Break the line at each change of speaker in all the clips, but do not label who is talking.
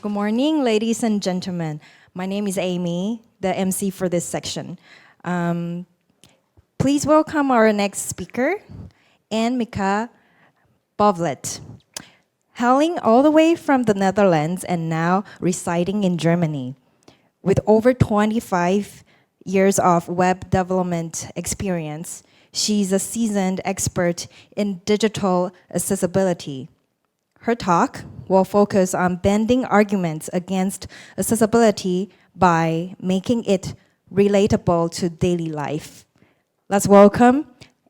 Good morning, ladies and gentlemen. My name is Amy, the MC for this section. Please welcome our next speaker, Mika Bovlet. Hailing all the way from the Netherlands and now residing in Germany. With over 25 years of web development experience, she's a seasoned expert in digital accessibility. Her talk will focus on bending arguments against accessibility by making it relatable to daily life. Let's welcome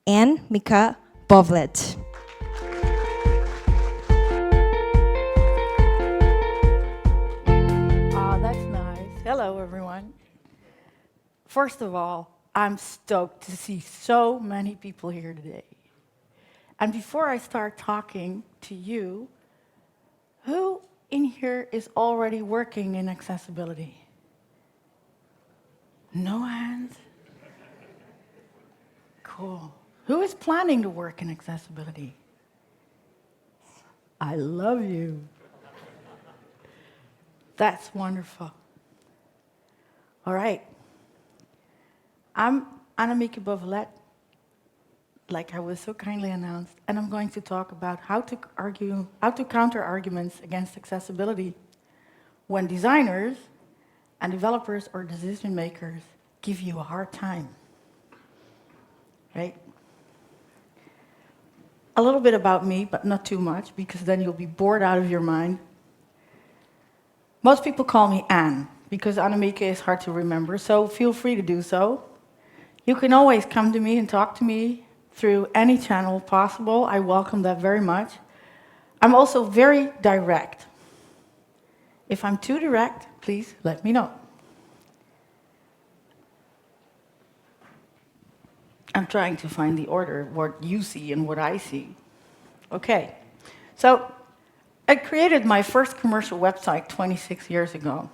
Mika Bovlet.
Oh, that's nice. Hello, everyone. First of all, I'm stoked to see so many people here today. And before I start talking to you, who in here is already working in accessibility? No hands? Cool. Who is planning to work in accessibility? I love you. That's wonderful. All right. I'm Annemieke Bovelet, like I was so kindly announced, and I'm going to talk about how to counter arguments against accessibility when designers and developers or decision makers give you a hard time. Right? A little bit about me, but not too much, because then you'll be bored out of your mind. Most people call me Anne, because Annemieke is hard to remember, so feel free to do so. You can always come to me and talk to me through any channel possible. I welcome that very much. I'm also very direct. If I'm too direct, please let me know. I'm trying to find the order, what you see and what I see. Okay, so I created my first commercial website 26 years ago.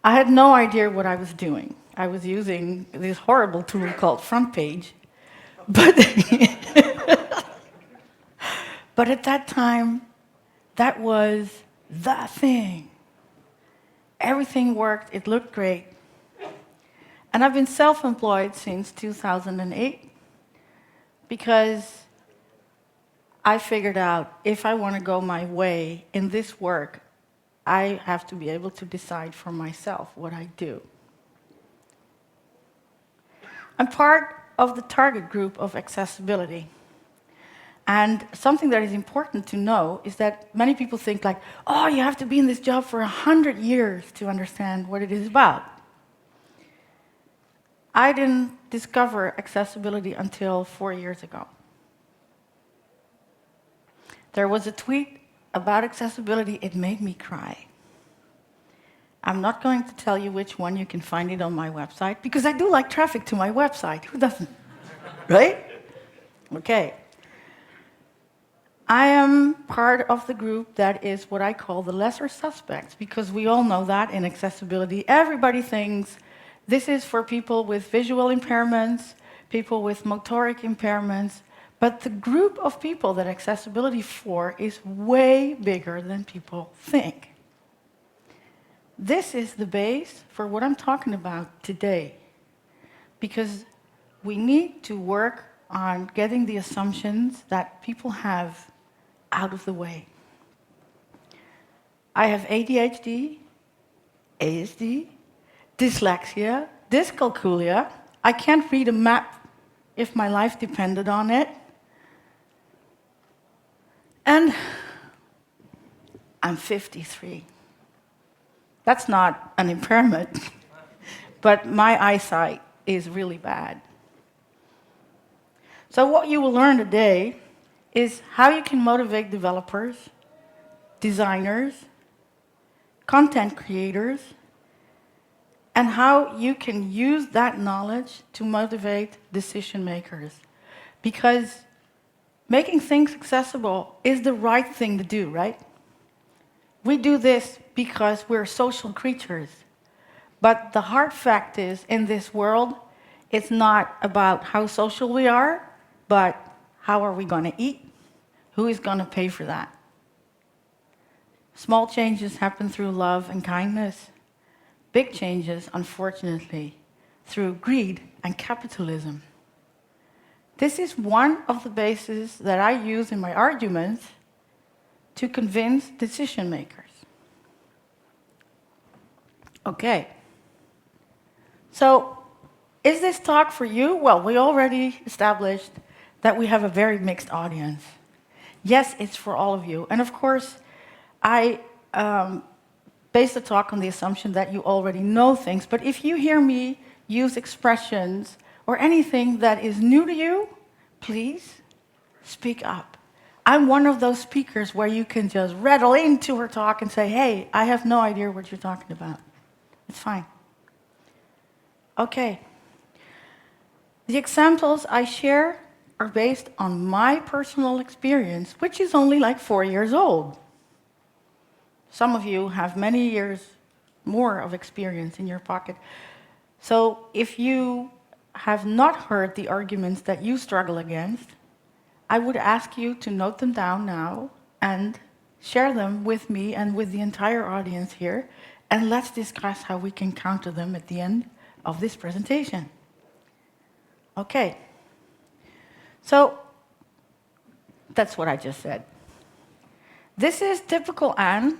I had no idea what I was doing. I was using this horrible tool called Front Page, but, but at that time, that was the thing. Everything worked, it looked great. And I've been self-employed since 2008 because I figured out if I want to go my way in this work, I have to be able to decide for myself what I do. I'm part of the target group of accessibility. And something that is important to know is that many people think like, oh, you have to be in this job for 100 years to understand what it is about. I didn't discover accessibility until 4 years ago. There was a tweet about accessibility, it made me cry. I'm not going to tell you which one, you can find it on my website, because I do like traffic to my website. Who doesn't? Right? Okay. I am part of the group that is what I call the lesser suspects, because we all know that in accessibility. Everybody thinks this is for people with visual impairments, people with motoric impairments, but the group of people that accessibility for is way bigger than people think. This is the base for what I'm talking about today, because we need to work on getting the assumptions that people have out of the way. I have ADHD, ASD, dyslexia, dyscalculia. I can't read a map if my life depended on it. And I'm 53. That's not an impairment, but my eyesight is really bad. So what you will learn today is how you can motivate developers, designers, content creators, and how you can use that knowledge to motivate decision makers. Because making things accessible is the right thing to do, right? We do this because we're social creatures. But the hard fact is, in this world, it's not about how social we are, but how are we going to eat? Who is going to pay for that? Small changes happen through love and kindness. Big changes, unfortunately, through greed and capitalism. This is one of the bases that I use in my arguments to convince decision makers. Okay. So, is this talk for you? Well, we already established that we have a very mixed audience. Yes, it's for all of you. And of course, I base the talk on the assumption that you already know things. But if you hear me use expressions or anything that is new to you, please speak up. I'm one of those speakers where you can just rattle into her talk and say, hey, I have no idea what you're talking about. It's fine. Okay. The examples I share are based on my personal experience, which is only like 4 years old. Some of you have many years more of experience in your pocket. So if you have not heard the arguments that you struggle against, I would ask you to note them down now and share them with me and with the entire audience here, and let's discuss how we can counter them at the end of this presentation. Okay. So that's what I just said. This is typical Anne.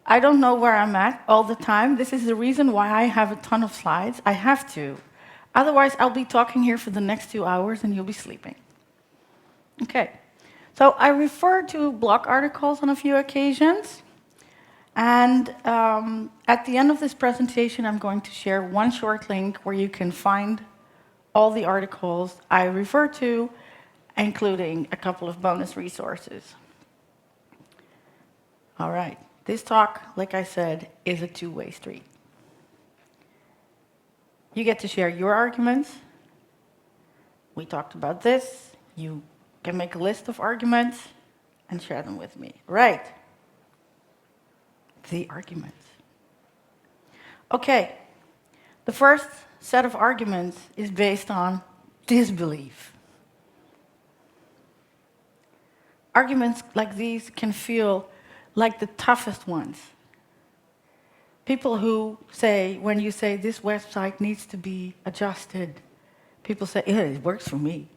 I don't know where I'm at all the time. This is the reason why I have a ton of slides. I have to. Otherwise, I'll be talking here for the next 2 hours and you'll be sleeping. Okay. So I refer to blog articles on a few occasions. And at the end of this presentation, I'm going to share one short link where you can find all the articles I refer to, including a couple of bonus resources. All right. This talk, like I said, is a two-way street. You get to share your arguments. We talked about this. You can make a list of arguments and share them with me. Right. The arguments. Okay. The first set of arguments is based on disbelief. Arguments like these can feel like the toughest ones. People who say, when you say this website needs to be adjusted, people say, yeah, it works for me.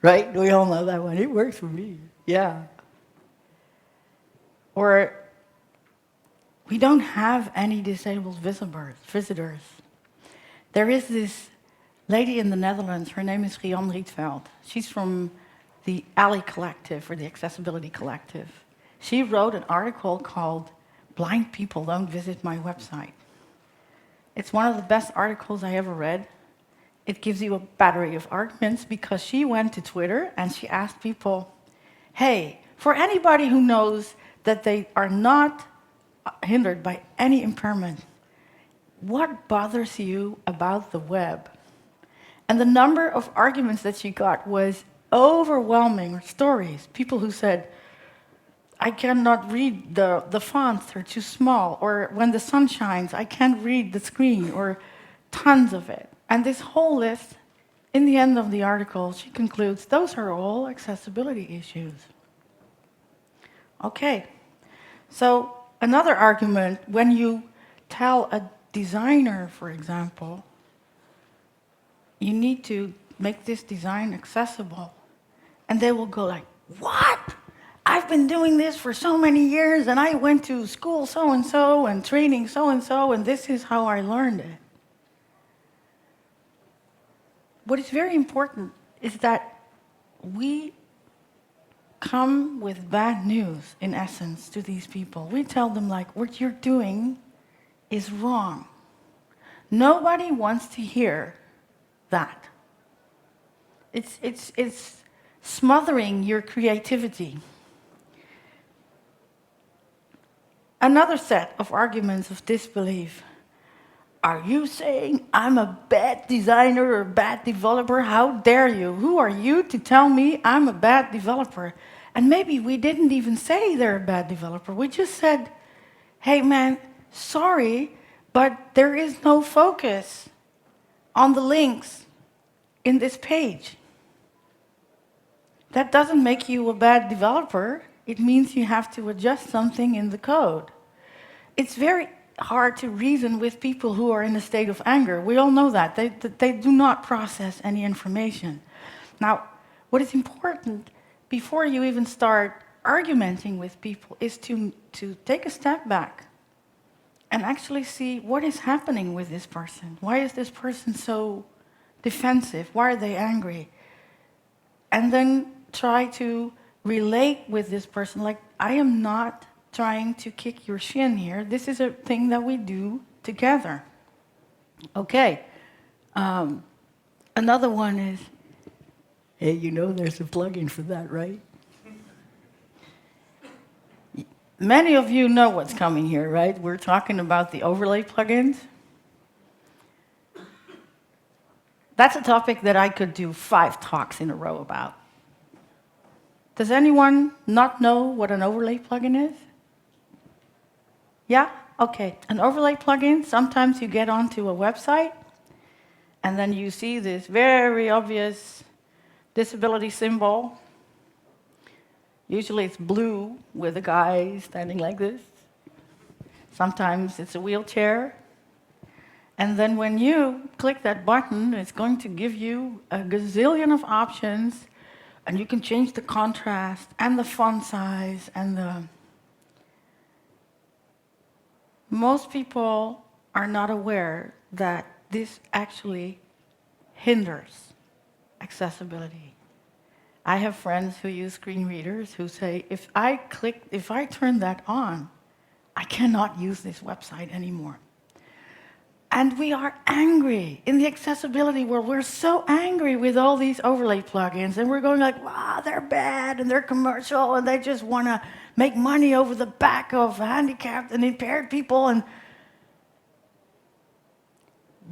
Right? We all know that one. It works for me. Yeah. Or we don't have any disabled visitors. There is this lady in the Netherlands, her name is Rian Rietveld. She's from the Alley Collective, or the Accessibility Collective. She wrote an article called Blind People Don't Visit My Website. It's one of the best articles I ever read. It gives you a battery of arguments because she went to Twitter and she asked people, hey, for anybody who knows that they are not hindered by any impairment, what bothers you about the web? And the number of arguments that she got was overwhelming. Stories, people who said, I cannot read the fonts, they're too small, or when the sun shines, I can't read the screen, or tons of it. And this whole list, in the end of the article, she concludes, those are all accessibility issues. Okay, so another argument, when you tell a designer, for example, you need to make this design accessible, and they will go like, what? I've been doing this for so many years, and I went to school so-and-so, and training so-and-so, and this is how I learned it. What is very important is that we come with bad news, in essence, to these people. We tell them, like, what you're doing is wrong. Nobody wants to hear that. It's smothering your creativity. Another set of arguments of disbelief. Are you saying I'm a bad designer or a bad developer? How dare you? Who are you to tell me I'm a bad developer? And maybe we didn't even say they're a bad developer. We just said, hey man, sorry, but there is no focus on the links in this page. That doesn't make you a bad developer. It means you have to adjust something in the code. It's very hard to reason with people who are in a state of anger. We all know that. They do not process any information. Now, what is important before you even start argumenting with people is to take a step back and actually see what is happening with this person. Why is this person so defensive? Why are they angry? And then try to relate with this person. Like, I am not trying to kick your shin here. This is a thing that we do together. Okay. Another one is, hey, you know there's a plugin for that, right? Many of you know what's coming here, right? We're talking about the overlay plugins. That's a topic that I could do 5 talks in a row about. Does anyone not know what an overlay plugin is? Yeah? Okay. An overlay plugin, sometimes you get onto a website, and then you see this very obvious disability symbol. Usually it's blue with a guy standing like this. Sometimes it's a wheelchair. And then when you click that button, it's going to give you a gazillion of options, and you can change the contrast and the font size and the... Most people are not aware that this actually hinders accessibility. I have friends who use screen readers who say, if I turn that on, I cannot use this website anymore. And we are angry in the accessibility world. We're so angry with all these overlay plugins, and we're going like, wow, they're bad, and they're commercial, and they just want to make money over the back of handicapped and impaired people. And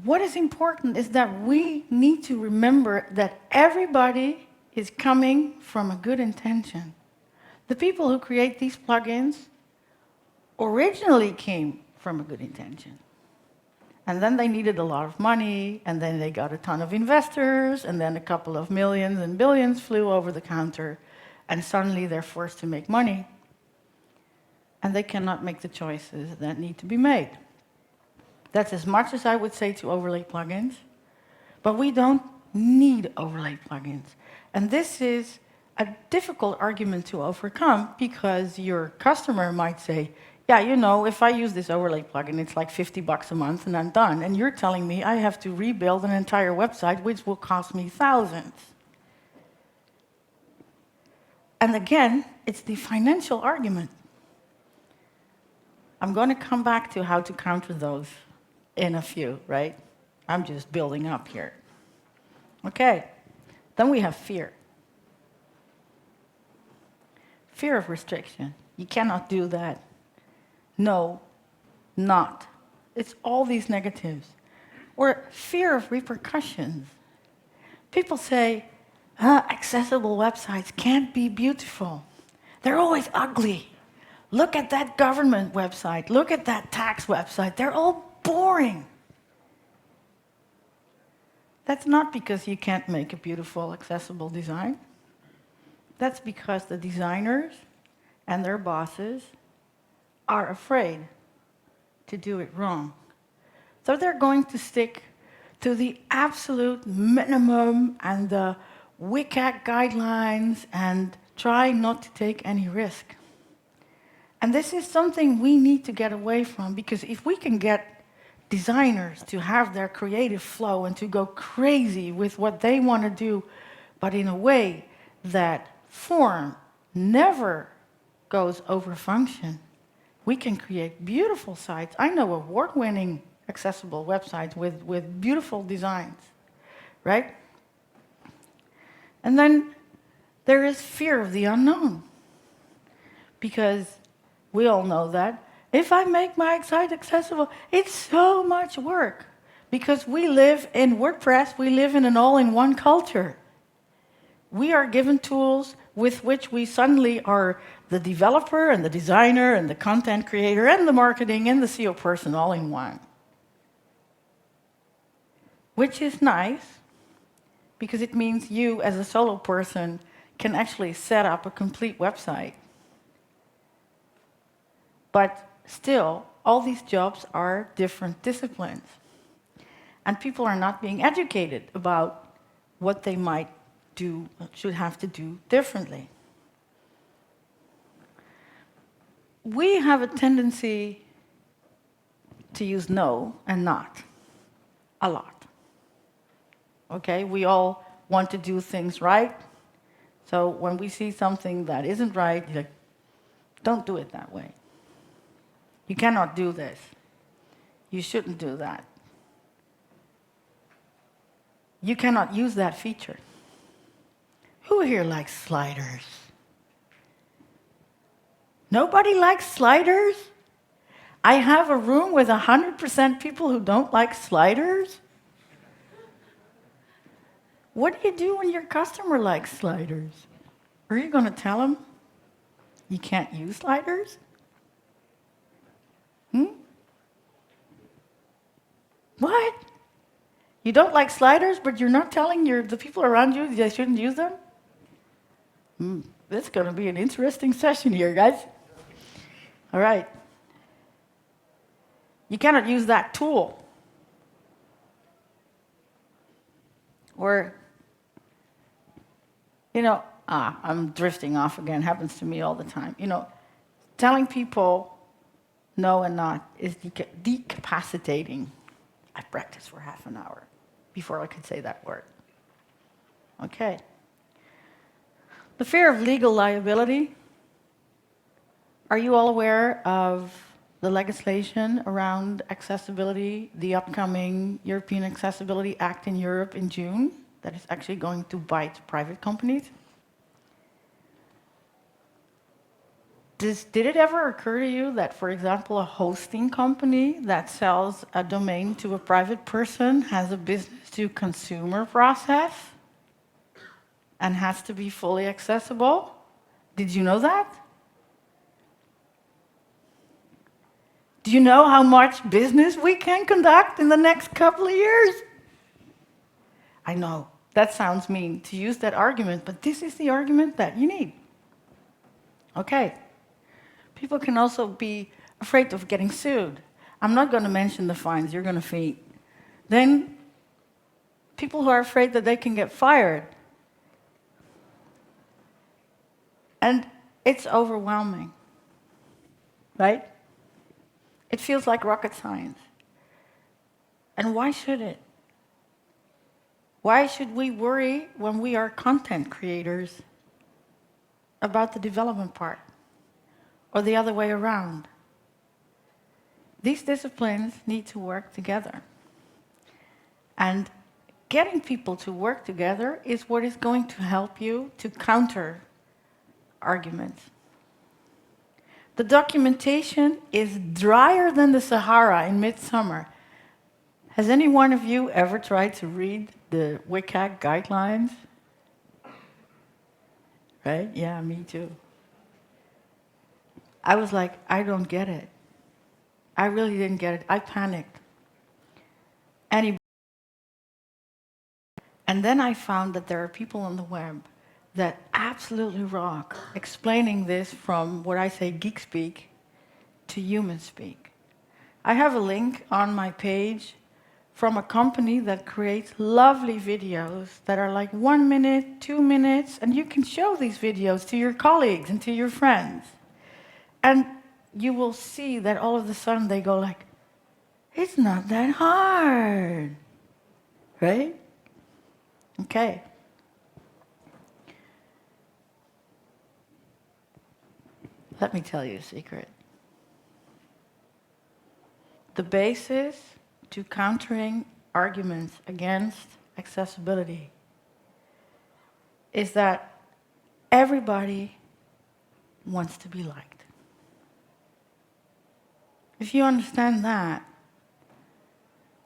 what is important is that we need to remember that everybody is coming from a good intention. The people who create these plugins originally came from a good intention. And then they needed a lot of money, and then they got a ton of investors, and then a couple of millions and billions flew over the counter, and suddenly they're forced to make money. And they cannot make the choices that need to be made. That's as much as I would say to overlay plugins, but we don't need overlay plugins. And this is a difficult argument to overcome, because your customer might say, yeah, you know, if I use this overlay plugin, it's like $50 a month and I'm done. And you're telling me I have to rebuild an entire website, which will cost me thousands. And again, it's the financial argument. I'm going to come back to how to counter those in a few, right? I'm just building up here. Okay, then we have fear. Fear of restriction. You cannot do that. No, not. It's all these negatives. Or fear of repercussions. People say, accessible websites can't be beautiful. They're always ugly. Look at that government website. Look at that tax website. They're all boring. That's not because you can't make a beautiful, accessible design. That's because the designers and their bosses are afraid to do it wrong. So they're going to stick to the absolute minimum and the WCAG guidelines and try not to take any risk. And this is something we need to get away from, because if we can get designers to have their creative flow and to go crazy with what they want to do, but in a way that form never goes over function, we can create beautiful sites. I know award-winning accessible websites with beautiful designs, right? And then there is fear of the unknown, because we all know that if I make my site accessible, it's so much work, because we live in WordPress, we live in an all-in-one culture. We are given tools with which we suddenly are the developer and the designer and the content creator and the marketing and the SEO person all in one. Which is nice, because it means you as a solo person can actually set up a complete website But still, all these jobs are different disciplines. And people are not being educated about what they might do, should have to do differently. We have a tendency to use no and not a lot. Okay, we all want to do things right. So when we see something that isn't right, you're like, don't do it that way. You cannot do this. You shouldn't do that. You cannot use that feature. Who here likes sliders? Nobody likes sliders? I have a room with 100% people who don't like sliders? What do you do when your customer likes sliders? Are you going to tell them you can't use sliders? What? You don't like sliders, but you're not telling the people around you they shouldn't use them? This is going to be an interesting session here, guys. All right. You cannot use that tool. Or, I'm drifting off again, happens to me all the time. Telling people no and not is decapacitating. I practiced for half an hour before I could say that word. Okay. The fear of legal liability. Are you all aware of the legislation around accessibility, the upcoming European Accessibility Act in Europe in June, that is actually going to bite private companies? Did it ever occur to you that, for example, a hosting company that sells a domain to a private person has a business-to-consumer process and has to be fully accessible? Did you know that? Do you know how much business we can conduct in the next couple of years? I know, that sounds mean to use that argument, but this is the argument that you need. Okay. People can also be afraid of getting sued. I'm not going to mention the fines, you're going to faint. Then, people who are afraid that they can get fired. And it's overwhelming, right? It feels like rocket science. And why should it? Why should we worry when we are content creators about the development part? Or the other way around? These disciplines need to work together. And getting people to work together is what is going to help you to counter arguments. The documentation is drier than the Sahara in midsummer. Has any one of you ever tried to read the WCAG guidelines? Right? Yeah, me too. I was like, I don't get it. I really didn't get it. I panicked. And then I found that there are people on the web that absolutely rock explaining this from what I say geek speak to human speak. I have a link on my page from a company that creates lovely videos that are like 1 minute, 2 minutes, and you can show these videos to your colleagues and to your friends. And you will see that all of a sudden they go like, it's not that hard, right? Okay. Let me tell you a secret. The basis to countering arguments against accessibility is that everybody wants to be liked. If you understand that,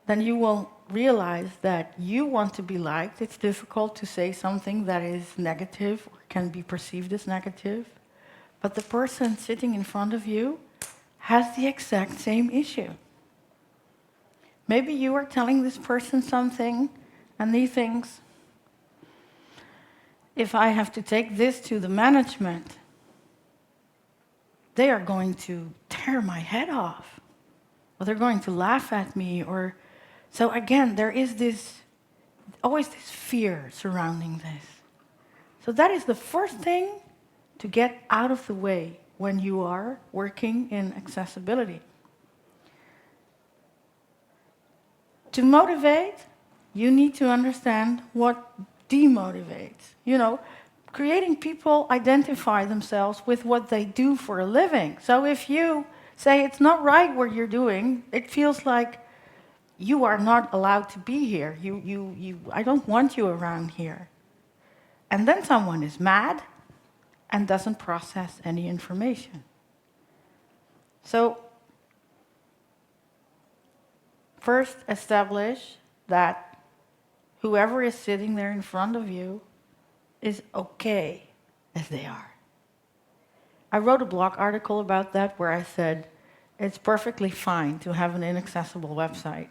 then you will realize that you want to be liked. It's difficult to say something that is negative or can be perceived as negative, but the person sitting in front of you has the exact same issue. Maybe you are telling this person something and he thinks, if I have to take this to the management, they are going to tear my head off, or they're going to laugh at me, or so again, there is always this fear surrounding this. So that is the first thing to get out of the way when you are working in accessibility. To motivate, you need to understand what demotivates. Creating people identify themselves with what they do for a living. So if you say it's not right what you're doing, it feels like you are not allowed to be here. I don't want you around here. And then someone is mad and doesn't process any information. So first, establish that whoever is sitting there in front of you is okay as they are. I wrote a blog article about that where I said it's perfectly fine to have an inaccessible website.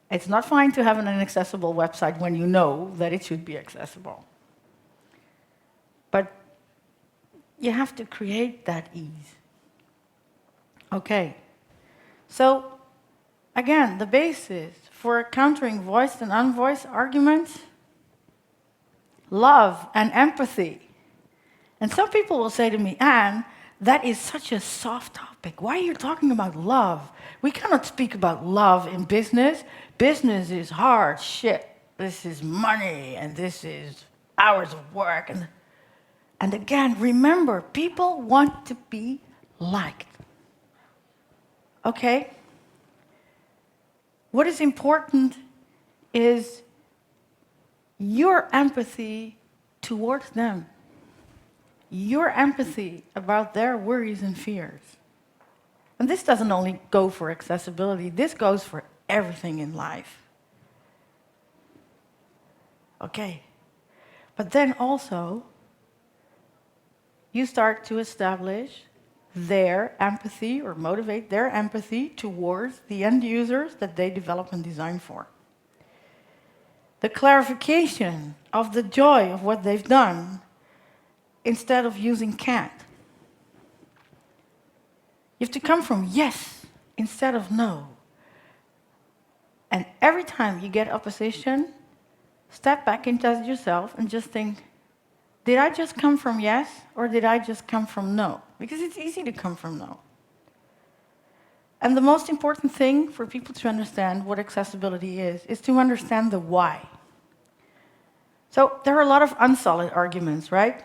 It's not fine to have an inaccessible website when you know that it should be accessible. But you have to create that ease. Okay. So, again, the basis for countering voiced and unvoiced arguments: love and empathy. And some people will say to me, Anne, that is such a soft topic. Why are you talking about love? We cannot speak about love in business. Business is hard shit. This is money, and this is hours of work. And again, remember, people want to be liked. Okay? What is important is your empathy towards them. Your empathy about their worries and fears. And this doesn't only go for accessibility, this goes for everything in life. Okay. But then also, you start to establish their empathy or motivate their empathy towards the end users that they develop and design for. The clarification of the joy of what they've done instead of using can't. You have to come from yes instead of no. And every time you get opposition, step back into yourself and just think, did I just come from yes or did I just come from no? Because it's easy to come from no. And the most important thing for people to understand what accessibility is to understand the why. So there are a lot of unsolid arguments, right?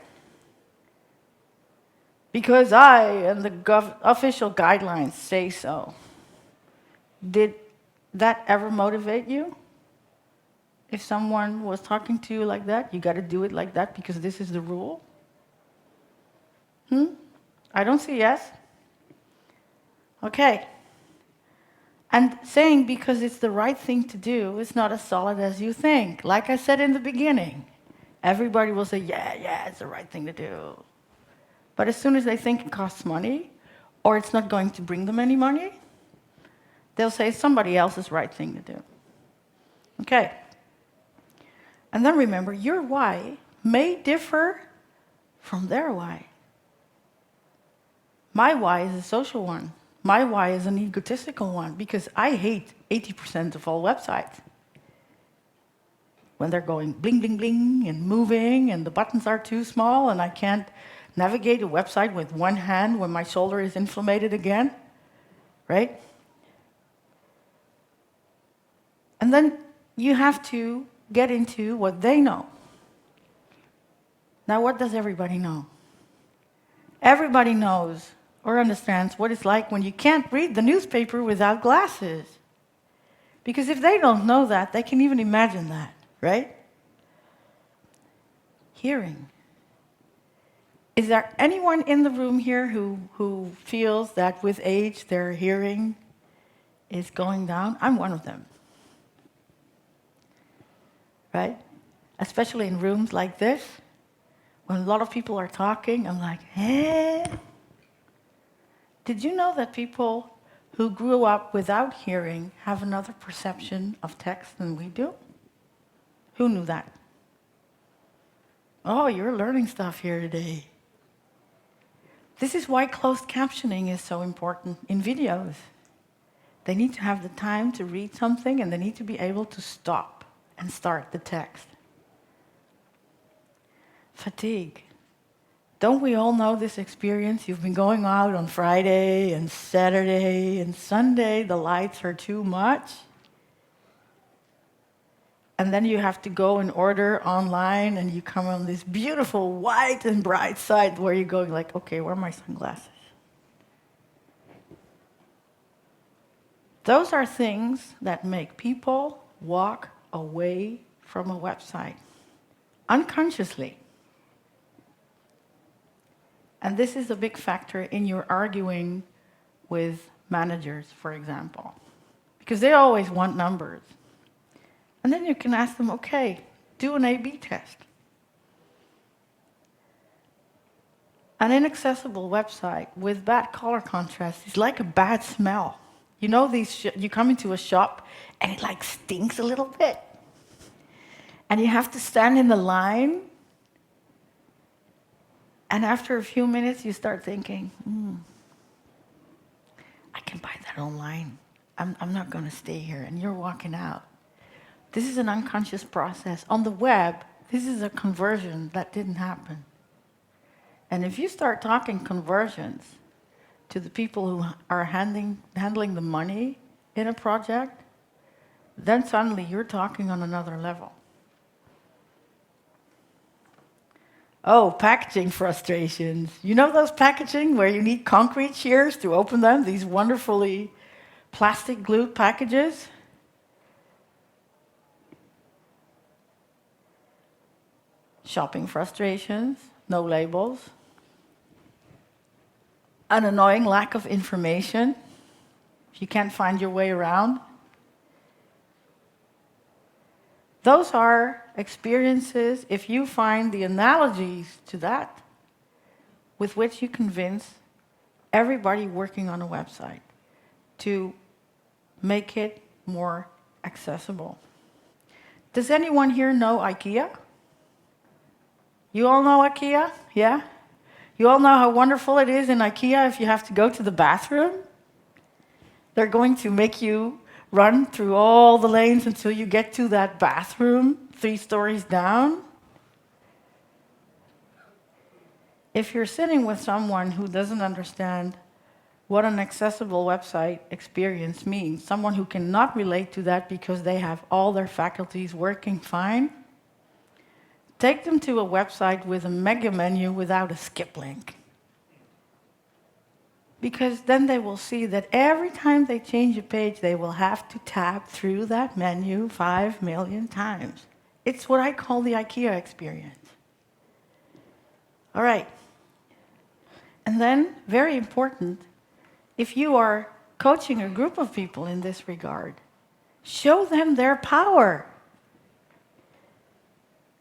Because I and the official guidelines say so. Did that ever motivate you? If someone was talking to you like that, you got to do it like that because this is the rule? I don't see yes. Okay. And saying because it's the right thing to do is not as solid as you think. Like I said in the beginning, everybody will say, yeah, it's the right thing to do. But as soon as they think it costs money, or it's not going to bring them any money, they'll say somebody else's right thing to do. Okay. And then remember, your why may differ from their why. My why is a social one. My why is an egotistical one, because I hate 80% of all websites. When they're going bling, bling, bling, and moving, and the buttons are too small, and I can't navigate a website with one hand when my shoulder is inflamed again, right? And then you have to get into what they know. Now, what does everybody know? Everybody knows or understands what it's like when you can't read the newspaper without glasses. Because if they don't know that, they can even imagine that, right? Hearing. Is there anyone in the room here who feels that with age their hearing is going down? I'm one of them. Right? Especially in rooms like this, when a lot of people are talking, I'm like, eh? Did you know that people who grew up without hearing have another perception of text than we do? Who knew that? Oh, you're learning stuff here today. This is why closed captioning is so important in videos. They need to have the time to read something, and they need to be able to stop and start the text. Fatigue. Don't we all know this experience? You've been going out on Friday and Saturday and Sunday, the lights are too much. And then you have to go and order online, and you come on this beautiful white and bright side where you're going like, okay, where are my sunglasses? Those are things that make people walk away from a website unconsciously. And this is a big factor in your arguing with managers, for example, because they always want numbers. And then you can ask them, okay, do an A/B test. An inaccessible website with bad color contrast is like a bad smell. You know, you come into a shop and it like stinks a little bit. And you have to stand in the line. And after a few minutes, you start thinking, I can buy that online. I'm not going to stay here. And you're walking out. This is an unconscious process. On the web, this is a conversion that didn't happen. And if you start talking conversions to the people who are handling the money in a project, then suddenly you're talking on another level. Oh, packaging frustrations. You know those packaging where you need concrete shears to open them? These wonderfully plastic glued packages? Shopping frustrations, no labels. An annoying lack of information. If you can't find your way around. Those are experiences, if you find the analogies to that, with which you convince everybody working on a website to make it more accessible. Does anyone here know IKEA? You all know IKEA? Yeah? You all know how wonderful it is in IKEA if you have to go to the bathroom? They're going to make you run through all the lanes until you get to that bathroom 3 stories down. If you're sitting with someone who doesn't understand what an accessible website experience means, someone who cannot relate to that because they have all their faculties working fine, take them to a website with a mega menu without a skip link. Because then they will see that every time they change a page, they will have to tap through that menu 5 million times. It's what I call the IKEA experience. All right. And then, very important, if you are coaching a group of people in this regard, show them their power.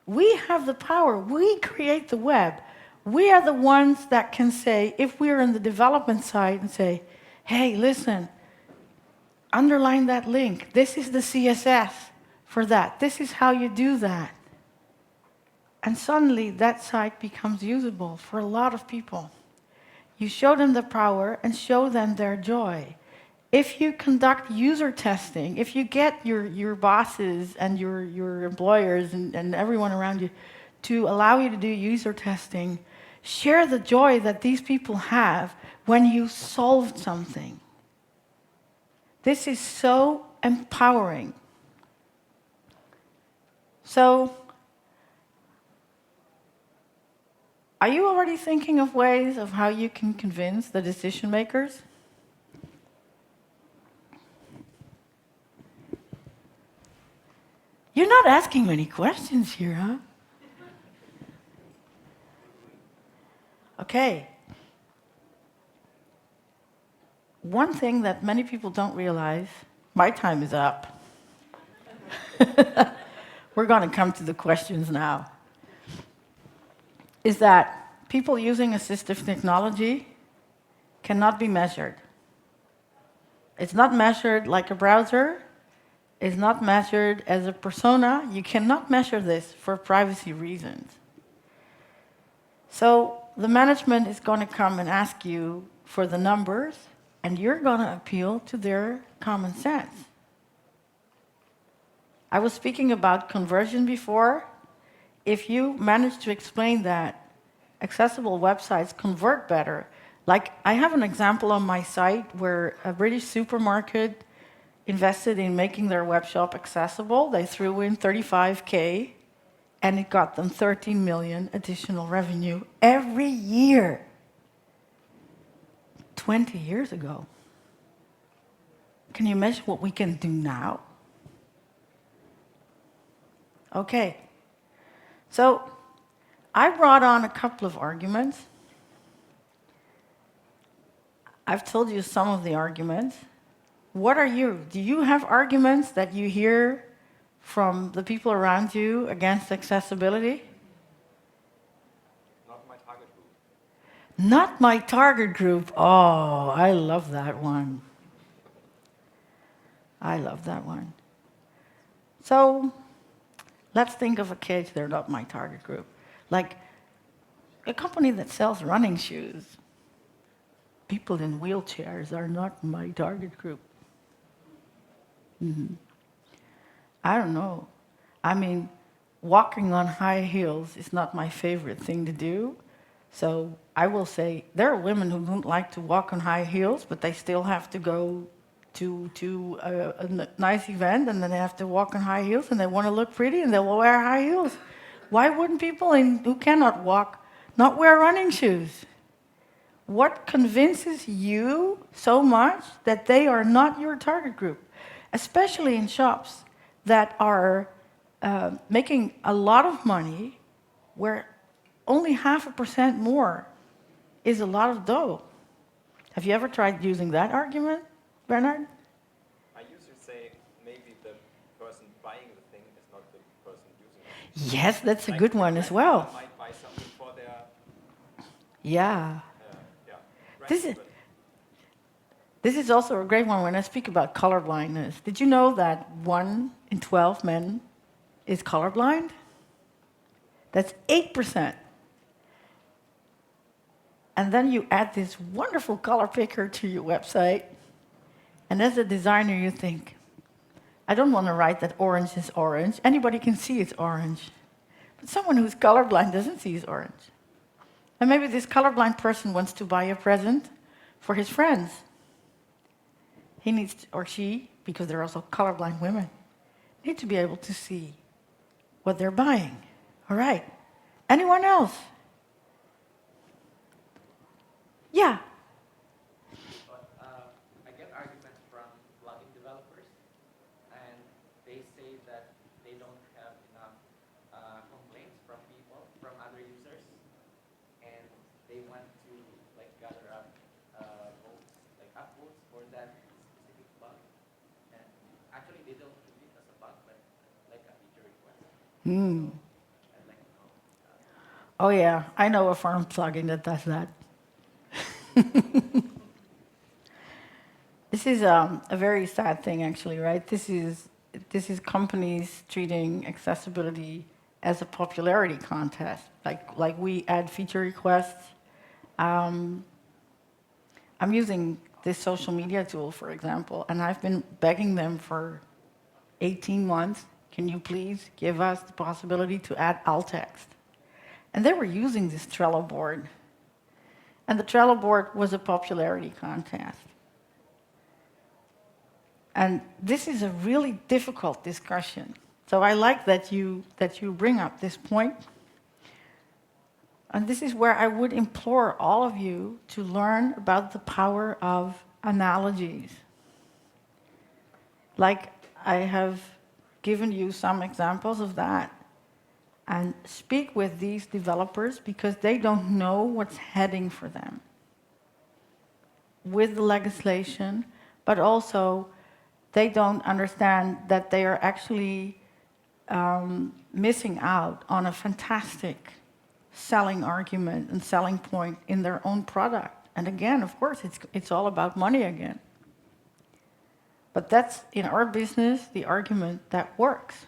We have the power. We create the web. We are the ones that can say, if we're in the development side, and say, hey, listen, underline that link. This is the CSS for that. This is how you do that. And suddenly that site becomes usable for a lot of people. You show them the power and show them their joy. If you conduct user testing, if you get your bosses and your employers and everyone around you to allow you to do user testing, share the joy that these people have when you solved something. This is so empowering. So, are you already thinking of ways of how you can convince the decision makers? You're not asking many questions here, huh? Okay. One thing that many people don't realize, my time is up. We're going to come to the questions now. Is that people using assistive technology cannot be measured. It's not measured like a browser. It's not measured as a persona. You cannot measure this for privacy reasons. So the management is going to come and ask you for the numbers, and you're going to appeal to their common sense. I was speaking about conversion before. If you manage to explain that accessible websites convert better, like I have an example on my site where a British supermarket invested in making their web shop accessible. They threw in 35K, and it got them 13 million additional revenue every year. 20 years ago. Can you imagine what we can do now? Okay. So I brought on a couple of arguments. I've told you some of the arguments. What are you? Do you have arguments that you hear from the people around you against accessibility?
Not my target group.
Not my target group. Oh, I love that one. I love that one. So let's think of a case they're not my target group. Like a company that sells running shoes. People in wheelchairs are not my target group. I don't know. I mean, walking on high heels is not my favorite thing to do. So I will say there are women who don't like to walk on high heels, but they still have to go to a nice event, and then they have to walk on high heels, and they want to look pretty, and they will wear high heels. Why wouldn't people who cannot walk not wear running shoes? What convinces you so much that they are not your target group? Especially in shops that are making a lot of money, where only 0.5% more is a lot of dough. Have you ever tried using that argument, Bernard?
I usually say maybe the person buying the thing is not the person using it.
Yes, that's a good one as well.
I might buy something for their
Yeah.
brand,
This is,
but
this is also a great one when I speak about colorblindness. Did you know that 1 in 12 men is colorblind? That's 8%. And then you add this wonderful color picker to your website, and as a designer you think, I don't want to write that orange is orange. Anybody can see it's orange. But someone who's colorblind doesn't see it's orange. And maybe this colorblind person wants to buy a present for his friends. He needs to, or she, because they're also colorblind women, need to be able to see what they're buying. All right. Anyone else? Yeah.
But I get arguments from blogging developers, and they say that they don't have enough complaints from people, from other users, and they want to like gather up votes, like upvotes for that specific bug. And actually, they don't treat it as a bug, but like a feature request. I'd like to know.
Oh yeah, I know a farm plugin that does that. This is a very sad thing, actually, right? This is companies treating accessibility as a popularity contest. Like we add feature requests. I'm using this social media tool, for example, and I've been begging them for 18 months. Can you please give us the possibility to add alt text? And they were using this Trello board. And the Trello board was a popularity contest. And this is a really difficult discussion. So I like that you bring up this point. And this is where I would implore all of you to learn about the power of analogies. Like I have given you some examples of that. And speak with these developers because they don't know what's heading for them with the legislation, but also they don't understand that they are actually missing out on a fantastic selling argument and selling point in their own product. And again, of course, it's all about money again. But that's, in our business, the argument that works.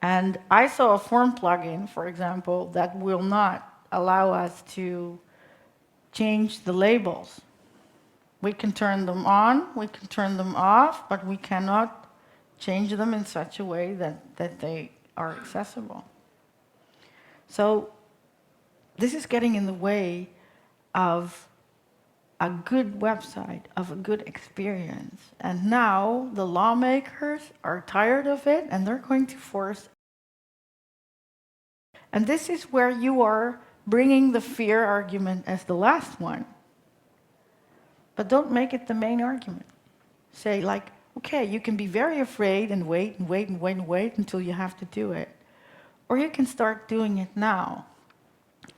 And I saw a form plugin, for example, that will not allow us to change the labels. We can turn them on, we can turn them off, but we cannot change them in such a way that they are accessible. So this is getting in the way of a good website, of a good experience. And now the lawmakers are tired of it and they're going to force. And this is where you are bringing the fear argument as the last one. But don't make it the main argument. Say like, okay, you can be very afraid and wait and wait and wait and wait until you have to do it. Or you can start doing it now.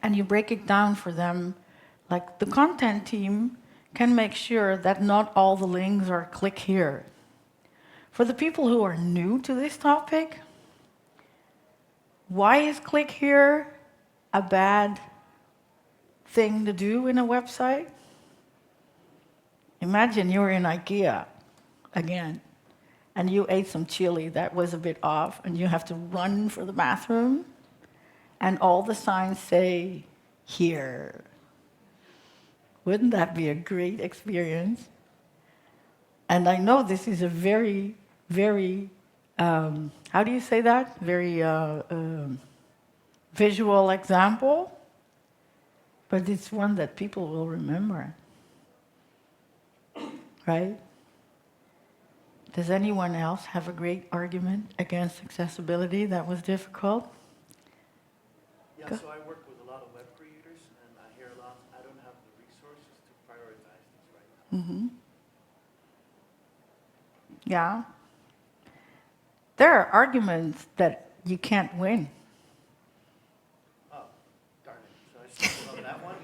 And you break it down for them. Like the content team can make sure that not all the links are click here. For the people who are new to this topic, why is click here a bad thing to do in a website? Imagine you're in IKEA again, and you ate some chili that was a bit off, and you have to run for the bathroom, and all the signs say, here. Wouldn't that be a great experience? And I know this is a very, very, how do you say that? Very visual example, but it's one that people will remember. Right? Does anyone else have a great argument against accessibility that was difficult?
Yeah,
Go.
so I work with a lot of web creators, and I hear a lot, I don't have the resources to prioritize this right now.
Mm-hmm. Yeah. There are arguments that you can't win.
Oh, darn it. So I stumbled on that one.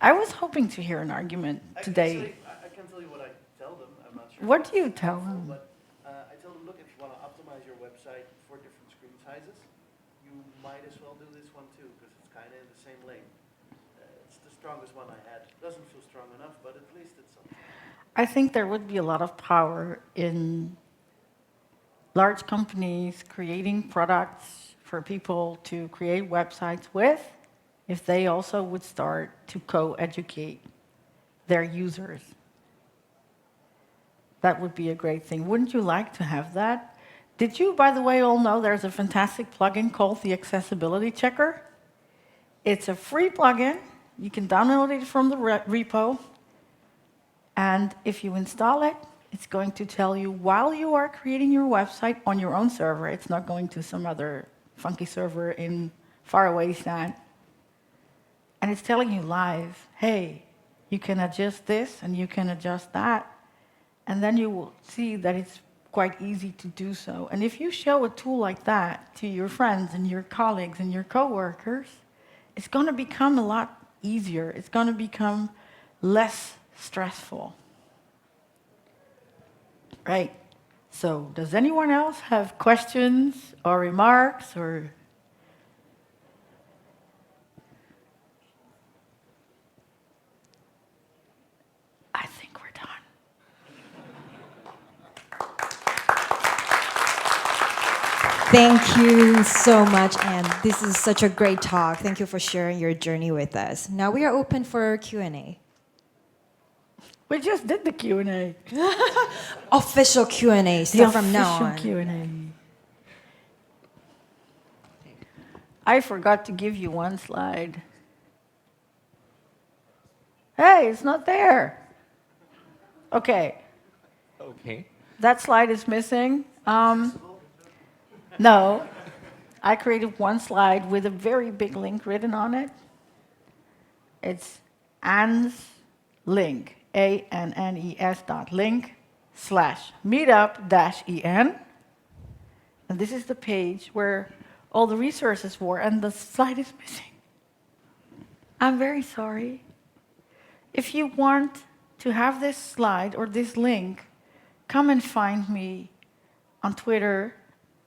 I was hoping to hear an argument today.
I can tell you what I tell them. I'm not sure.
What do you
it's
tell
helpful,
them?
But I tell them, look, if you want to optimize your website for different screen sizes, you might as well do this one too, because it's kind of in the same lane. It's the strongest one I had. Doesn't feel strong enough, but at least it's something.
I think there would be a lot of power in large companies creating products for people to create websites with if they also would start to co-educate their users. That would be a great thing. Wouldn't you like to have that? Did you, by the way, all know there's a fantastic plugin called the Accessibility Checker? It's a free plugin. You can download it from the repo. And if you install it, it's going to tell you while you are creating your website on your own server. It's not going to some other funky server in faraway stand. And it's telling you live, hey, you can adjust this and you can adjust that. And then you will see that it's quite easy to do so. And if you show a tool like that to your friends and your colleagues and your coworkers, it's going to become a lot easier. It's going to become less stressful. Right. So, does anyone else have questions or remarks or? I think we're done.
Thank you so much, Anne. This is such a great talk. Thank you for sharing your journey with us. Now we are open for Q&A.
We just did the Q&A.
Official Q&A, so from now on.
Q&A. I forgot to give you one slide. Hey, it's not there. Okay,
Okay.
that slide is missing. No, I created one slide with a very big link written on it. It's Anne's link, ANNES.link/meetup-en. And this is the page where all the resources were, and the slide is missing. I'm very sorry. If you want to have this slide or this link, come and find me on Twitter.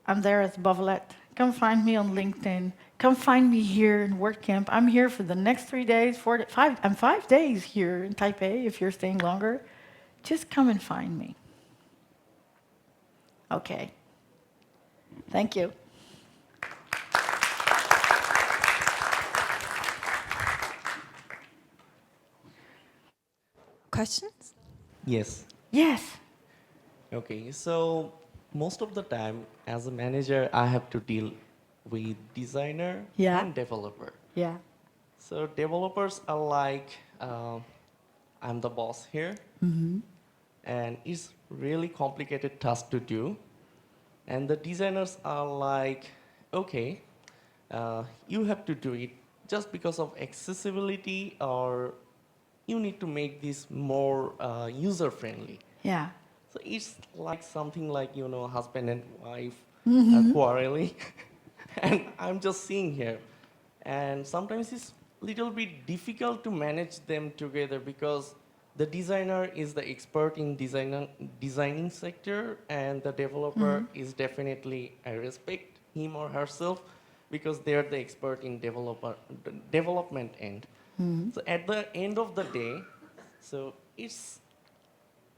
I'm there as Bovelet. Come find me on LinkedIn. Come find me here in WordCamp. I'm here for the next 3 days, 5. I'm 5 days here in Taipei if you're staying longer. Just come and find me. Okay. Thank you.
questions?
Yes.
Yes.
Okay, so most of the time, as a manager, I have to deal with designer
Yeah.
and developer.
Yeah.
So developers are like, I'm the boss here, and it's really complicated task to do. And the designers are like, okay, you have to do it just because of accessibility, or you need to make this more user-friendly.
Yeah.
So it's like something like, husband and wife
Mm-hmm.
quarreling. And I'm just seeing here. And sometimes it's little bit difficult to manage them together because the designer is the expert in designing sector, and the developer is definitely, I respect him or herself because they're the expert in development end. So at the end of the day, so it's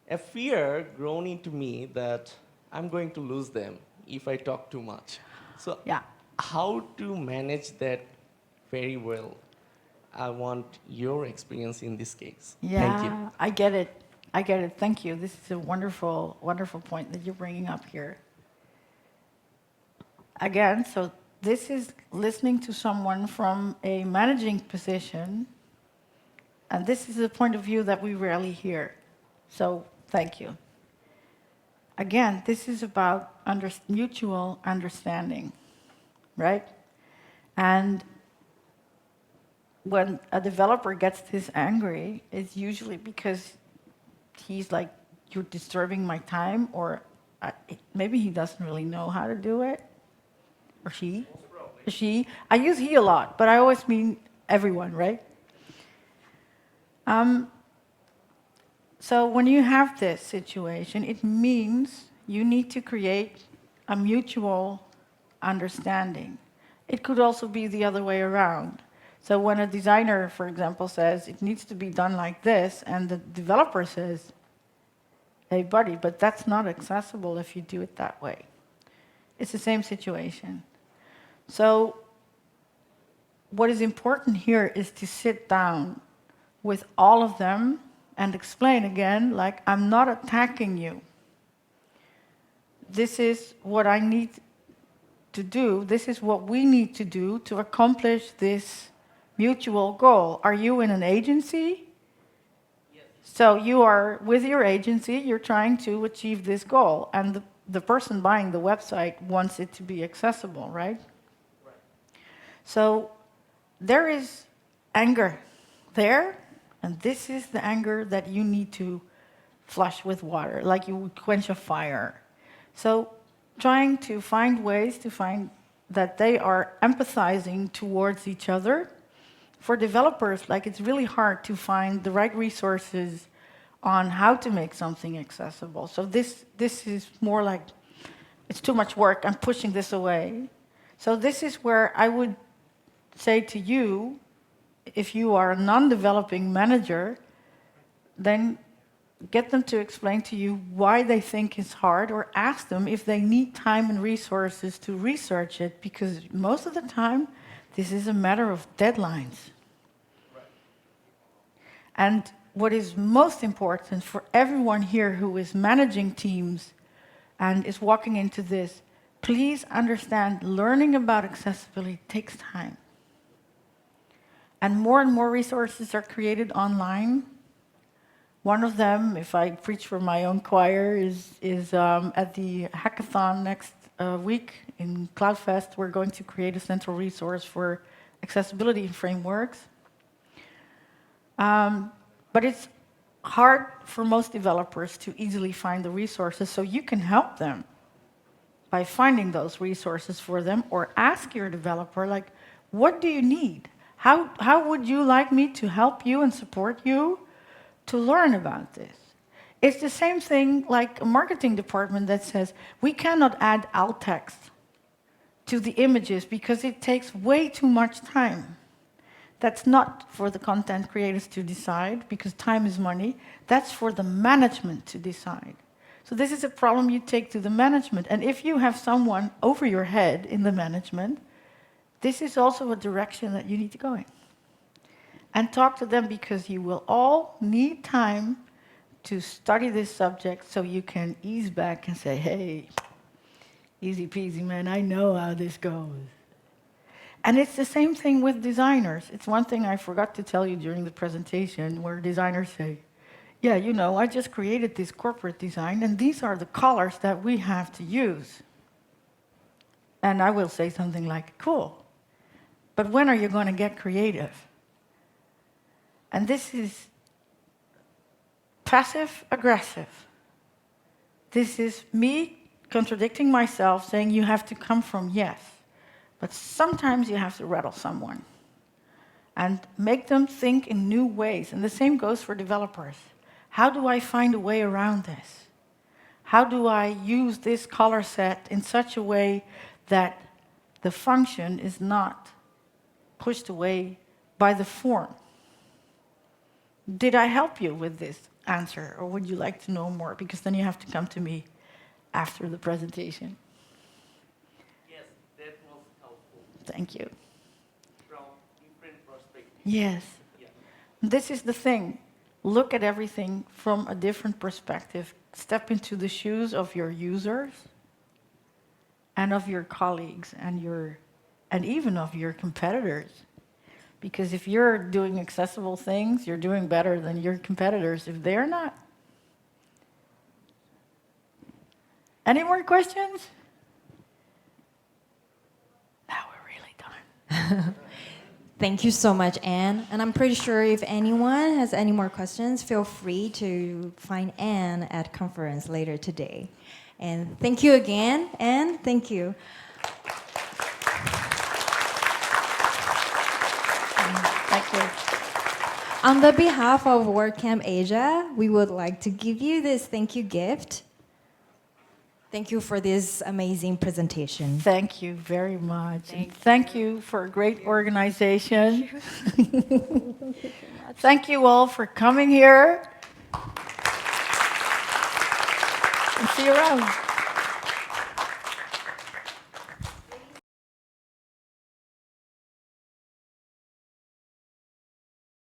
a fear grown into me that I'm going to lose them if I talk too much. So
Yeah.
how to manage that very well? I want your experience in this case. Thank you.
Yeah, I get it. I get it. Thank you. This is a wonderful, wonderful point that you're bringing up here. Again, so this is listening to someone from a managing position, and this is a point of view that we rarely hear. So thank you. Again, this is about mutual understanding, right? And when a developer gets this angry, it's usually because he's like, you're disturbing my time, or maybe he doesn't really know how to do it, or she. She. I use he a lot, but I always mean everyone, right? So when you have this situation, it means you need to create a mutual understanding. It could also be the other way around. So when a designer, for example, says it needs to be done like this, and the developer says, hey, buddy, but that's not accessible if you do it that way. It's the same situation. So what is important here is to sit down with all of them and explain again, like, I'm not attacking you. This is what I need to do. This is what we need to do to accomplish this mutual goal. Are you in an agency? Yes. So you are with your agency, you're trying to achieve this goal, and the person buying the website wants it to be accessible, right? Right. So there is anger there, and this is the anger that you need to flush with water, like you would quench a fire. So trying to find ways to find that they are empathizing towards each other. For developers, like, it's really hard to find the right resources on how to make something accessible. So this is more like, it's too much work, I'm pushing this away. So this is where I would say to you, if you are a non-developing manager, then get them to explain to you why they think it's hard, or ask them if they need time and resources to research it, because most of the time, this is a matter of deadlines. Right. And what is most important for everyone here who is managing teams and is walking into this, please understand, learning about accessibility takes time. And more resources are created online. One of them, if I preach for my own choir, is at the hackathon next week in CloudFest. We're going to create a central resource for accessibility frameworks. But it's hard for most developers to easily find the resources, so you can help them by finding those resources for them, or ask your developer, like, what do you need? How would you like me to help you and support you to learn about this? It's the same thing like a marketing department that says, we cannot add alt text to the images because it takes way too much time. That's not for the content creators to decide, because time is money. That's for the management to decide. So this is a problem you take to the management. And if you have someone over your head in the management, this is also a direction that you need to go in. And talk to them, because you will all need time to study this subject so you can ease back and say, hey, easy peasy, man, I know how this goes. And it's the same thing with designers. It's one thing I forgot to tell you during the presentation where designers say, yeah, you know, I just created this corporate design and these are the colors that we have to use. And I will say something like, cool, but when are you going to get creative? And this is passive-aggressive. This is me contradicting myself, saying you have to come from yes. But sometimes you have to rattle someone and make them think in new ways. And the same goes for developers. How do I find a way around this? How do I use this color set in such a way that the function is not pushed away by the form? Did I help you with this answer, or would you like to know more? Because then you have to come to me after the presentation.
Yes, that was helpful
Thank you.
from different perspectives.
Yes.
Yeah.
This is the thing. Look at everything from a different perspective. Step into the shoes of your users and of your colleagues and even of your competitors. Because if you're doing accessible things, you're doing better than your competitors if they're not. Any more questions? Now we're really done.
Thank you so much, Anne. And I'm pretty sure if anyone has any more questions, feel free to find Anne at conference later today. And thank you again, Anne. Thank you.
Thank you.
On the behalf of WordCamp Asia, we would like to give you this thank you gift. Thank you for this amazing presentation.
Thank you very much. Thank you for a great organization. Thank you all for coming here. And see you around.